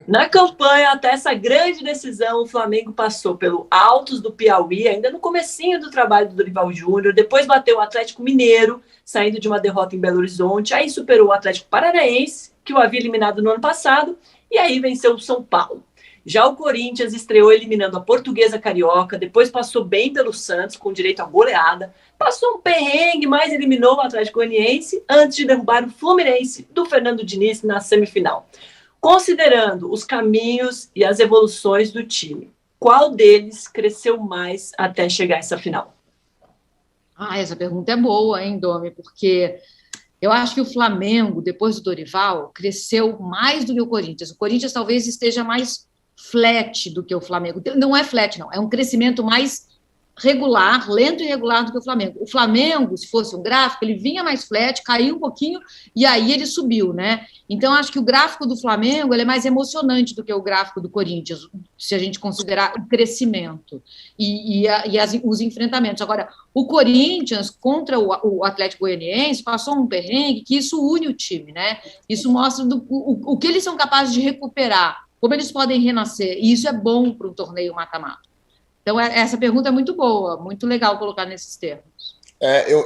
Na campanha, até essa grande decisão, o Flamengo passou pelo Altos do Piauí, ainda no comecinho do trabalho do Dorival Júnior, depois bateu o Atlético Mineiro, saindo de uma derrota em Belo Horizonte, aí superou o Atlético Paranaense, que o havia eliminado no ano passado, e aí venceu o São Paulo. Já o Corinthians estreou eliminando a Portuguesa Carioca, depois passou bem pelo Santos, com direito a goleada, passou um perrengue, mas eliminou o Atlético Goianiense antes de derrubar o Fluminense do Fernando Diniz na semifinal. Considerando os caminhos e as evoluções do time, qual deles cresceu mais até chegar a essa final? Essa pergunta é boa, hein, Domi? Porque eu acho que o Flamengo, depois do Dorival, cresceu mais do que o Corinthians. O Corinthians talvez esteja mais flat do que o Flamengo. Não é flat, não. É um crescimento mais regular, lento e regular do que o Flamengo. O Flamengo, se fosse um gráfico, ele vinha mais flat, caiu um pouquinho e aí ele subiu, né? Então, acho que o gráfico do Flamengo ele é mais emocionante do que o gráfico do Corinthians, se a gente considerar o crescimento os enfrentamentos. Agora, o Corinthians contra o Atlético Goianiense passou um perrengue que isso une o time, né? Isso mostra o que eles são capazes de recuperar, como eles podem renascer, e isso é bom para um torneio mata-mata. Então, essa pergunta é muito boa, muito legal colocar nesses termos.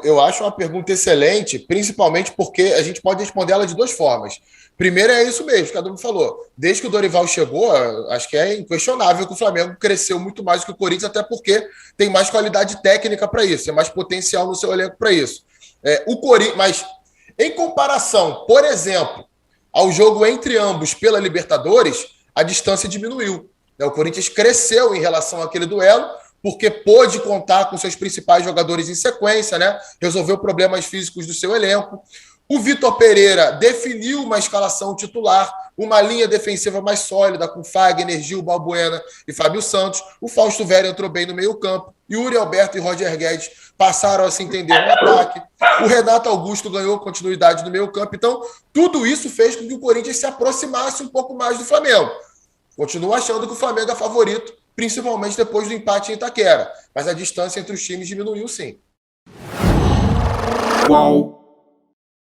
Eu acho uma pergunta excelente, principalmente porque a gente pode responder ela de duas formas. Primeiro é isso mesmo, que a Dom falou. Desde que o Dorival chegou, acho que é inquestionável que o Flamengo cresceu muito mais do que o Corinthians, até porque tem mais qualidade técnica para isso, tem mais potencial no seu elenco para isso. O Corinthians, mas em comparação, por exemplo, ao jogo entre ambos pela Libertadores, a distância diminuiu. O Corinthians cresceu em relação àquele duelo, porque pôde contar com seus principais jogadores em sequência, né? Resolveu problemas físicos do seu elenco. O Vitor Pereira definiu uma escalação titular, uma linha defensiva mais sólida, com Fagner, Gil, Balbuena e Fábio Santos. O Fausto Vera entrou bem no meio-campo. Yuri Alberto e Roger Guedes passaram a se entender no ataque. O Renato Augusto ganhou continuidade no meio-campo. Então, tudo isso fez com que o Corinthians se aproximasse um pouco mais do Flamengo. Continuo achando que o Flamengo é favorito, principalmente depois do empate em Itaquera. Mas a distância entre os times diminuiu, sim. Qual?